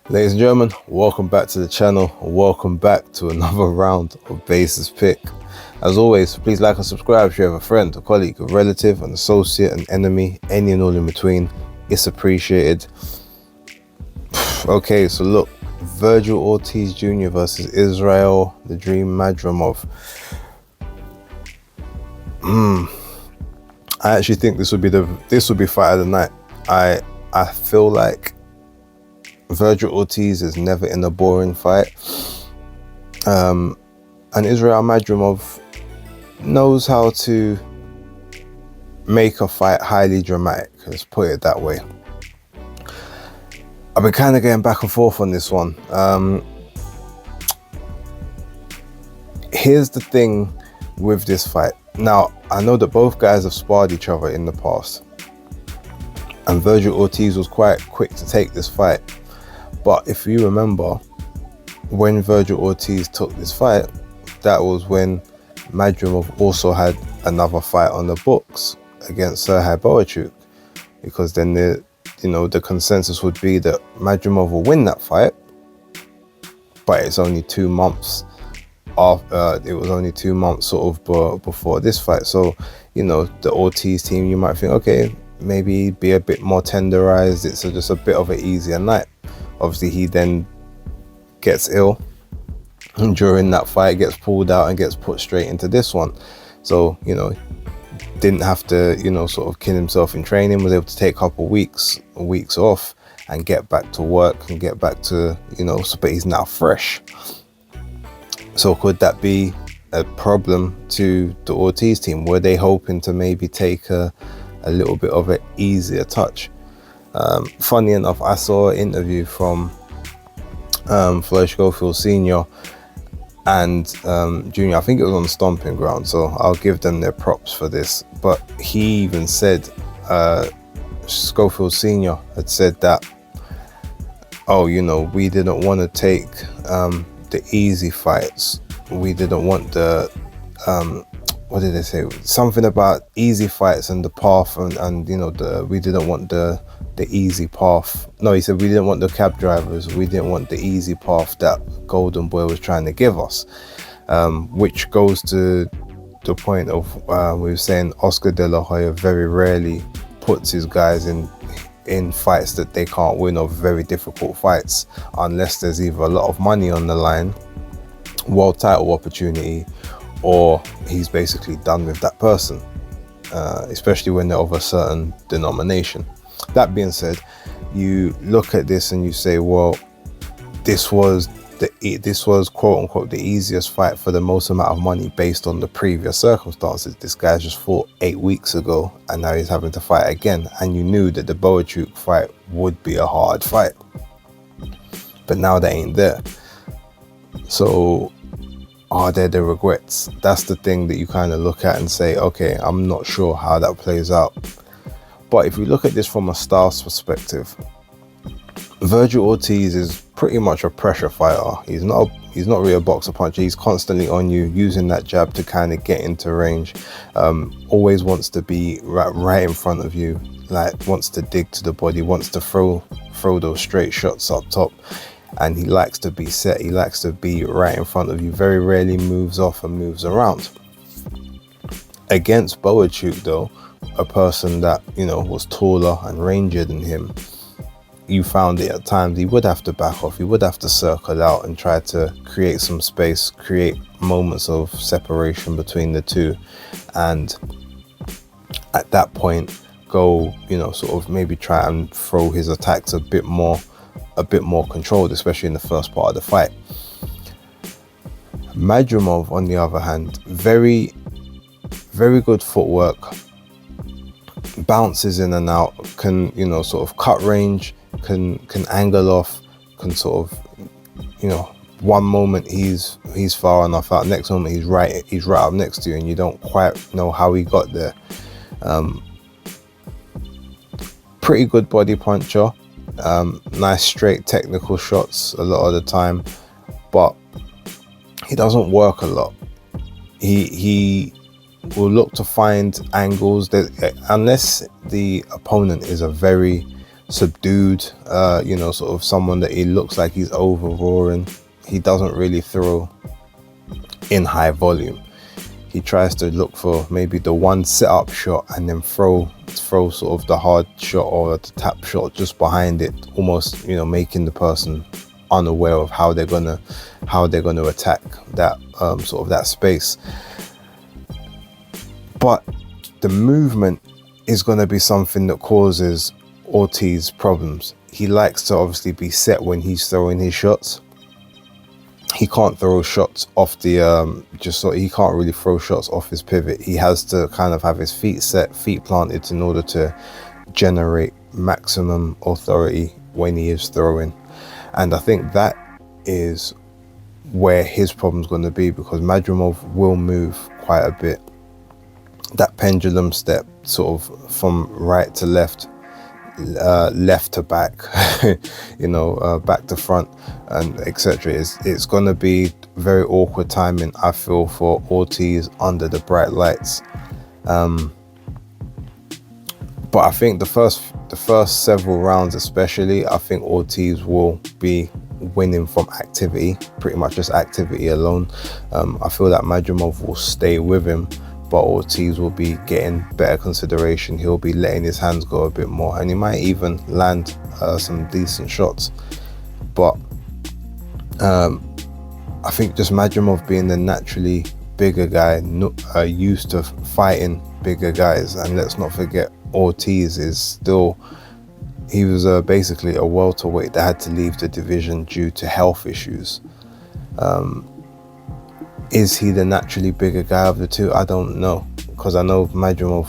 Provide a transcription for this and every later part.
Ladies and gentlemen, welcome back to the channel. Welcome back to another round of Basis Pick. As always, please like and subscribe if you have a friend, a colleague, a relative, an associate, an enemy, any and all in between. It's appreciated. Okay, so look, Vergil Ortiz Jr. versus Israil, the Dream Madrimov. I actually think this would be fight of the night. I feel like Vergil Ortiz is never in a boring fight, and Israil Madrimov knows how to make a fight highly dramatic. Let's put it that way. I've been kind of getting back and forth on this one. Here's the thing with this fight. Now, I know that both guys have sparred each other in the past, and Vergil Ortiz was quite quick to take this fight. But if you remember, when Vergil Ortiz took this fight, that was when Madrimov also had another fight on the books against Serhii Boachuk, because then the consensus would be that Madrimov will win that fight, but it's only 2 months after. It was only 2 months sort of before this fight. So the Ortiz team, you might think, okay, maybe be a bit more tenderized. It's just a bit of an easier night. Obviously, he then gets ill during that fight, gets pulled out and gets put straight into this one. So didn't have to sort of kill himself in training, was able to take a couple weeks off and get back to work and get back to but he's now fresh. So could that be a problem to the Ortiz team? Were they hoping to maybe take a little bit of an easier touch? Funny enough, I saw an interview from Floyd Schofield Sr. and Jr. I think it was on the Stomping Ground, so I'll give them their props for this. But he even said, Schofield Sr. had said that, we didn't want to take the easy fights. We didn't want the what did they say? Something about easy fights and the path, and we didn't want the easy path. No, he said we didn't want the cab drivers. We didn't want the easy path that Golden Boy was trying to give us, which goes to the point of we were saying Oscar De La Hoya very rarely puts his guys in fights that they can't win, or very difficult fights, unless there's either a lot of money on the line, world title opportunity, or he's basically done with that person, especially when they're of a certain denomination. That being said, you look at this and you say, well, this was quote unquote the easiest fight for the most amount of money based on the previous circumstances. This guy just fought 8 weeks ago and now he's having to fight again, and you knew that the Boachuk fight would be a hard fight, but now they ain't there. So are there the regrets? That's the thing that you kind of look at and say, okay, I'm not sure how that plays out. But if you look at this from a styles perspective, Vergil Ortiz is pretty much a pressure fighter. He's not really a boxer puncher. He's constantly on you, using that jab to kind of get into range. Always wants to be right in front of you, like wants to dig to the body, wants to throw those straight shots up top. And he likes to be set. He likes to be right in front of you. Very rarely moves off and moves around. Against Boachuk, though, a person that was taller and rangier than him, you found it at times he would have to back off. He would have to circle out and try to create some space, create moments of separation between the two, and at that point go sort of maybe try and throw his attacks a bit more controlled, especially in the first part of the fight. Madrimov, on the other hand, very, very good footwork, bounces in and out, can sort of cut range, can angle off, can sort of one moment he's far enough out, next moment he's right up next to you, and you don't quite know how he got there. Pretty good body puncher. Nice straight technical shots a lot of the time, but he doesn't work a lot. He will look to find angles that, unless the opponent is a very subdued, sort of someone that he looks like he's over roaring. He doesn't really throw in high volume. He tries to look for maybe the one set-up shot and then throw sort of the hard shot or the tap shot just behind it, almost, making the person unaware of how they're gonna attack that sort of that space. But the movement is going to be something that causes Ortiz problems. He likes to obviously be set when he's throwing his shots. He can't throw shots off the he can't really throw shots off his pivot. He has to kind of have his feet set, feet planted, in order to generate maximum authority when he is throwing. And I think that is where his problem's going to be, because Madrimov will move quite a bit. That pendulum step, sort of from right to left, left to back, back to front, and etc. It's going to be very awkward timing, I feel, for Ortiz under the bright lights. But I think the first several rounds, especially, I think Ortiz will be winning from activity, pretty much just activity alone. I feel that Madrimov will stay with him, but Ortiz will be getting better consideration. He'll be letting his hands go a bit more, and he might even land some decent shots. But I think just Madrimov being the naturally bigger guy, used to fighting bigger guys, and let's not forget Ortiz he was basically a welterweight that had to leave the division due to health issues. Is he the naturally bigger guy of the two? I don't know, because I know Madrimov,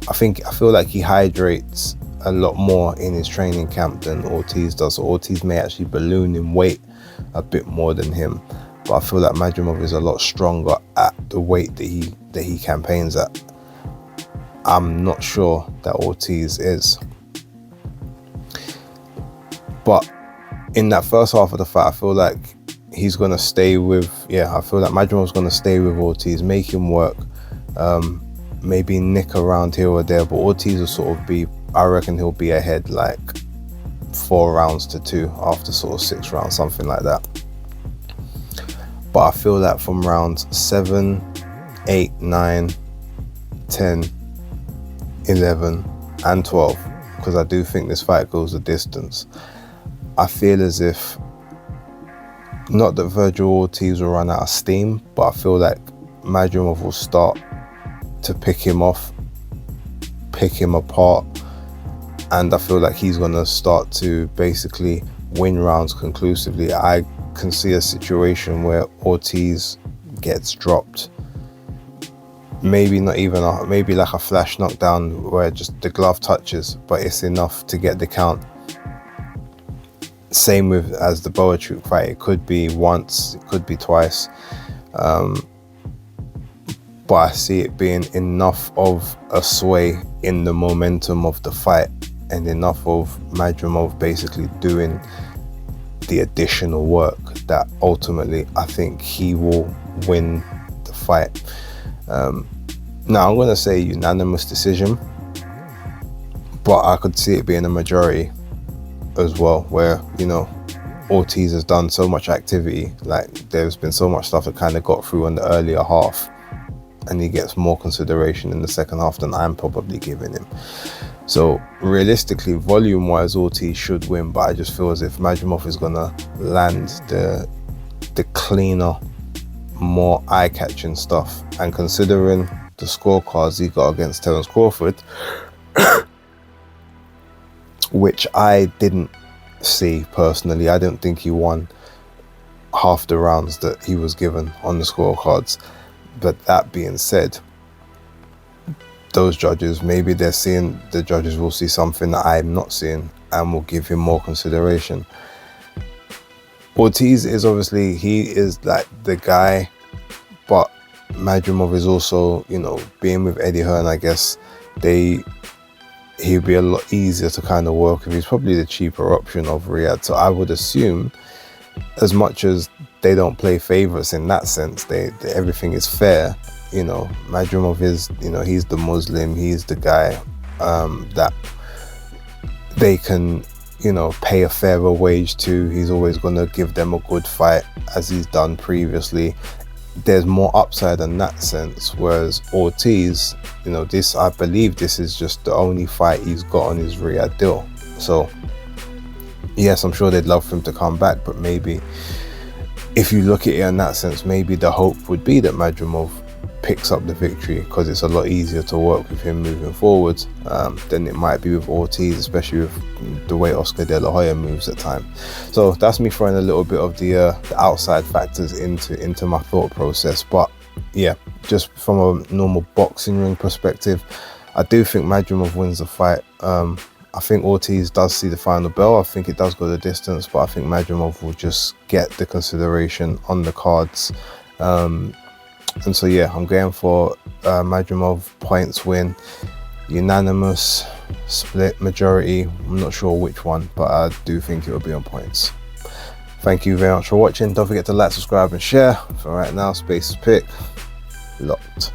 I feel like he hydrates a lot more in his training camp than Ortiz does. So Ortiz may actually balloon in weight a bit more than him, but I feel like Madrimov is a lot stronger at the weight that he campaigns at. I'm not sure that Ortiz is. But in that first half of the fight, I feel like he's going to stay with, I feel like Madrimov's going to stay with Ortiz, make him work, maybe nick around here or there, but Ortiz will sort of be, I reckon he'll be ahead like 4 rounds to 2 after sort of 6 rounds, something like that. But I feel that from rounds 7, 8, 9, 10, 11 and 12, because I do think this fight goes the distance, I feel as if, not that Vergil Ortiz will run out of steam, but I feel like Madrimov will start to pick him off, pick him apart, and I feel like he's going to start to basically win rounds conclusively. I can see a situation where Ortiz gets dropped, maybe not even maybe like a flash knockdown where just the glove touches, but it's enough to get the count. Same with as the Boachuk fight, it could be once, it could be twice, but I see it being enough of a sway in the momentum of the fight, and enough of Madrimov basically doing the additional work that ultimately I think he will win the fight. Now I'm going to say unanimous decision, but I could see it being a majority as well, where Ortiz has done so much activity, like there's been so much stuff that kind of got through in the earlier half, and he gets more consideration in the second half than I'm probably giving him. So realistically, volume wise, Ortiz should win, but I just feel as if Madrimov is gonna land the cleaner, more eye-catching stuff. And considering the scorecards he got against Terence Crawford, which I didn't see personally, I didn't think he won half the rounds that he was given on the scorecards. But that being said, those judges, maybe the judges will see something that I'm not seeing and will give him more consideration. Ortiz is obviously, he is like the guy, but Madrimov is also, being with Eddie Hearn, I guess he'd be a lot easier to kind of work with. He's probably the cheaper option of Riyadh. So I would assume, as much as they don't play favorites in that sense, everything is fair. Madrimov is, he's the Muslim, he's the guy. that they can, you know, pay a fairer wage to. He's always going to give them a good fight, as he's done previously. There's more upside in that sense, whereas Ortiz, you know, this, I believe this is just the only fight he's got on his Riyadh deal. So yes, I'm sure they'd love for him to come back, but maybe if you look at it in that sense, maybe the hope would be that Madrimov picks up the victory, because it's a lot easier to work with him moving forward than it might be with Ortiz, especially with the way Oscar De La Hoya moves at times. So that's me throwing a little bit of the outside factors into my thought process. But yeah, just from a normal boxing ring perspective, I do think Madrimov wins the fight. I think Ortiz does see the final bell. I think it does go the distance, but I think Madrimov will just get the consideration on the cards. And so yeah, I'm going for Madrimov points win, unanimous, split, majority. I'm not sure which one, but I do think it will be on points. Thank you very much for watching. Don't forget to like, subscribe and share. For right now, Space's pick locked.